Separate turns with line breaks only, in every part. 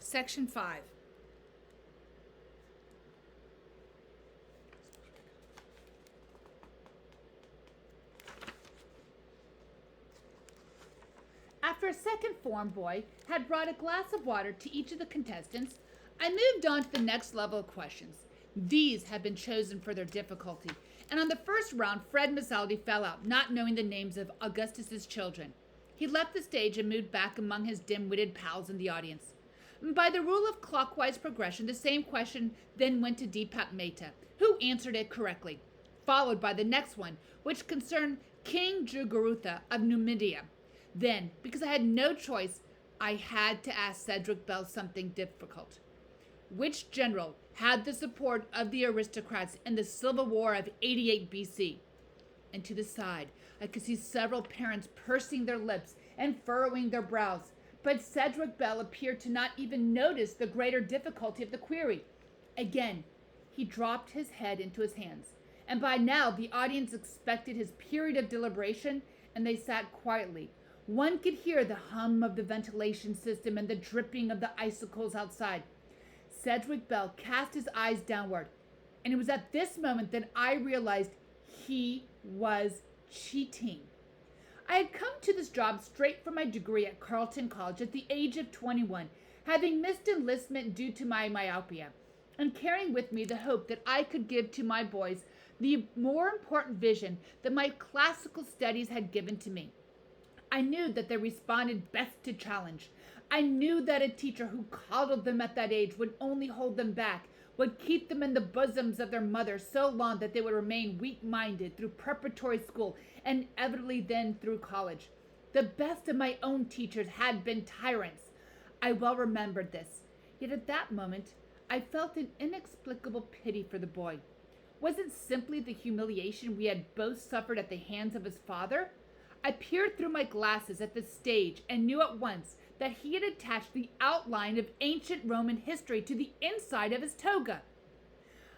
Section 5. After a second form boy had brought a glass of water to each of the contestants, I moved on to the next level of questions. These had been chosen for their difficulty, and on the first round, Fred Masaldi fell out, not knowing the names of Augustus's children. He left the stage and moved back among his dim-witted pals in the audience. By the rule of clockwise progression, the same question then went to Deepak Mehta, who answered it correctly, followed by the next one, which concerned King Jugurutha of Numidia. Then, because I had no choice, I had to ask Cedric Bell something difficult. Which general had the support of the aristocrats in the Civil War of 88 BC? And to the side, I could see several parents pursing their lips and furrowing their brows. But Cedric Bell appeared to not even notice the greater difficulty of the query. Again, he dropped his head into his hands. And by now, the audience expected his period of deliberation, and they sat quietly. One could hear the hum of the ventilation system and the dripping of the icicles outside. Cedric Bell cast his eyes downward, and it was at this moment that I realized he was cheating. I had come to this job straight from my degree at Carleton College at the age of 21, having missed enlistment due to my myopia, and carrying with me the hope that I could give to my boys the more important vision that my classical studies had given to me. I knew that they responded best to challenge. I knew that a teacher who coddled them at that age would only hold them back, would keep them in the bosoms of their mothers so long that they would remain weak-minded through preparatory school and inevitably then through college. The best of my own teachers had been tyrants. I well remembered this. Yet at that moment, I felt an inexplicable pity for the boy. Was it simply the humiliation we had both suffered at the hands of his father? I peered through my glasses at the stage and knew at once that he had attached the outline of ancient Roman history to the inside of his toga.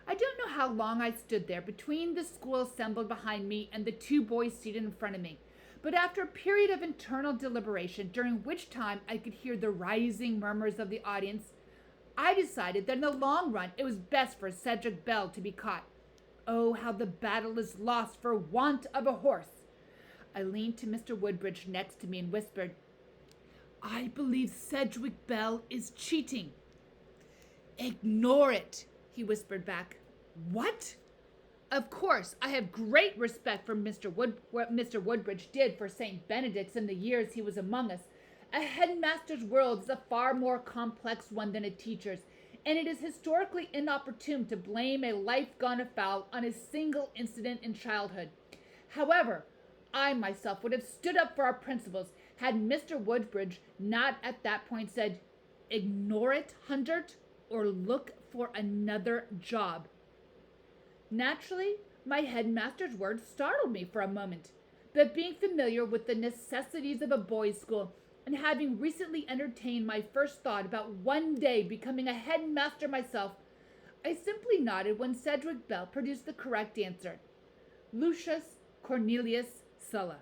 I don't know how long I stood there between the school assembled behind me and the two boys seated in front of me, but after a period of internal deliberation, during which time I could hear the rising murmurs of the audience, I decided that in the long run it was best for Cedric Bell to be caught. Oh, how the battle is lost for want of a horse! I leaned to Mr. Woodbridge next to me and whispered, I believe Cedric Bell is cheating. Ignore it, he whispered back. What? Of course, I have great respect for what Mr. Woodbridge did for St. Benedict's in the years he was among us. A headmaster's world is a far more complex one than a teacher's, and it is historically inopportune to blame a life gone afoul on a single incident in childhood. However, I myself would have stood up for our principles had Mr. Woodbridge not at that point said, ignore it, Hundert, or look for another job. Naturally, my headmaster's words startled me for a moment, but being familiar with the necessities of a boys' school and having recently entertained my first thought about one day becoming a headmaster myself, I simply nodded when Cedric Bell produced the correct answer. Lucius Cornelius Sulla.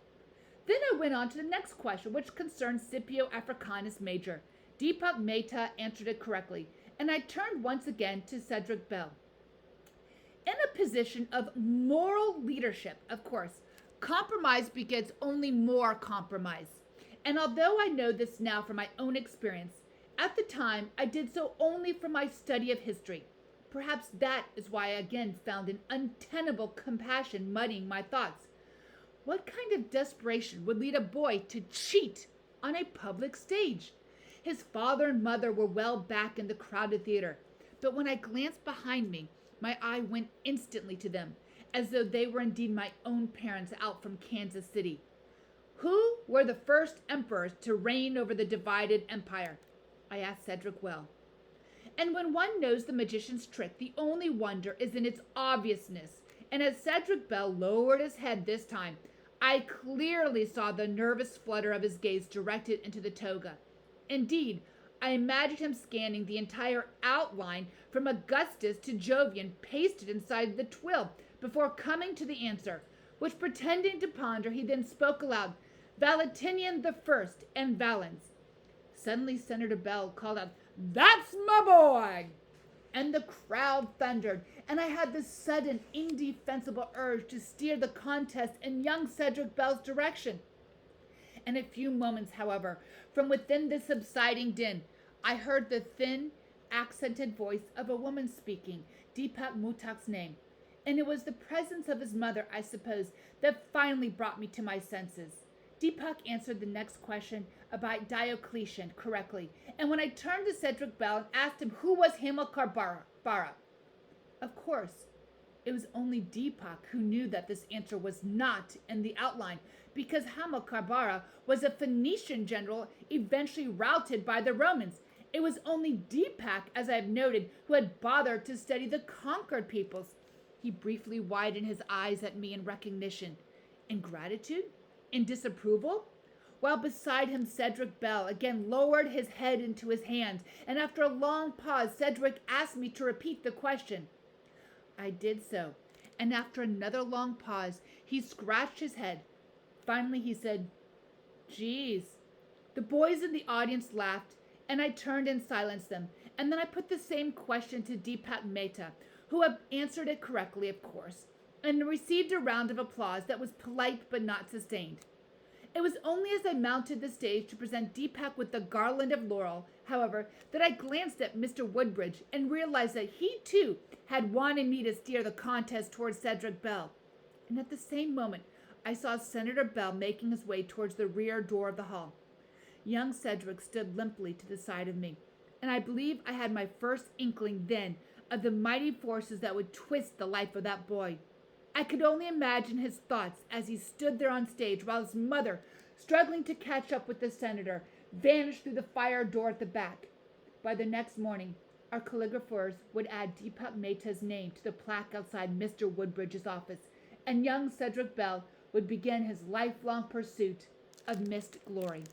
Then I went on to the next question, which concerned Scipio Africanus Major. Deepak Mehta answered it correctly, and I turned once again to Cedric Bell. In a position of moral leadership, of course, compromise begets only more compromise. And although I know this now from my own experience, at the time I did so only from my study of history. Perhaps that is why I again found an untenable compassion muddying my thoughts. What kind of desperation would lead a boy to cheat on a public stage? His father and mother were well back in the crowded theater, but when I glanced behind me, my eye went instantly to them, as though they were indeed my own parents out from Kansas City. Who were the first emperors to reign over the divided empire? I asked Cedric Well. And when one knows the magician's trick, the only wonder is in its obviousness. And as Cedric Bell lowered his head this time, I clearly saw the nervous flutter of his gaze directed into the toga. Indeed, I imagined him scanning the entire outline from Augustus to Jovian pasted inside the twill before coming to the answer, which pretending to ponder, he then spoke aloud, Valentinian the First and Valens. Suddenly Senator Bell called out, "That's my boy!" And the crowd thundered, and I had the sudden, indefensible urge to steer the contest in young Cedric Bell's direction. In a few moments, however, from within the subsiding din, I heard the thin, accented voice of a woman speaking Deepak Mutak's name. And it was the presence of his mother, I suppose, that finally brought me to my senses. Deepak answered the next question about Diocletian correctly, and when I turned to Cedric Bell and asked him who was Hamilcar, of course, it was only Deepak who knew that this answer was not in the outline, because Hamilcar was a Phoenician general eventually routed by the Romans. It was only Deepak, as I have noted, who had bothered to study the conquered peoples. He briefly widened his eyes at me in recognition. In gratitude? In disapproval? While beside him, Cedric Bell again lowered his head into his hands, and after a long pause, Cedric asked me to repeat the question. I did so, and after another long pause, he scratched his head. Finally, he said, "Geez." The boys in the audience laughed, and I turned and silenced them, and then I put the same question to Deepak Mehta, who had answered it correctly, of course, and received a round of applause that was polite but not sustained. It was only as I mounted the stage to present Deepak with the garland of laurel, however, that I glanced at Mr. Woodbridge and realized that he, too, had wanted me to steer the contest towards Cedric Bell. And at the same moment, I saw Senator Bell making his way towards the rear door of the hall. Young Cedric stood limply to the side of me, and I believe I had my first inkling then of the mighty forces that would twist the life of that boy. I could only imagine his thoughts as he stood there on stage while his mother, struggling to catch up with the senator, vanished through the fire door at the back. By the next morning, our calligraphers would add Deepak Mehta's name to the plaque outside Mr. Woodbridge's office, and young Cedric Bell would begin his lifelong pursuit of missed glory.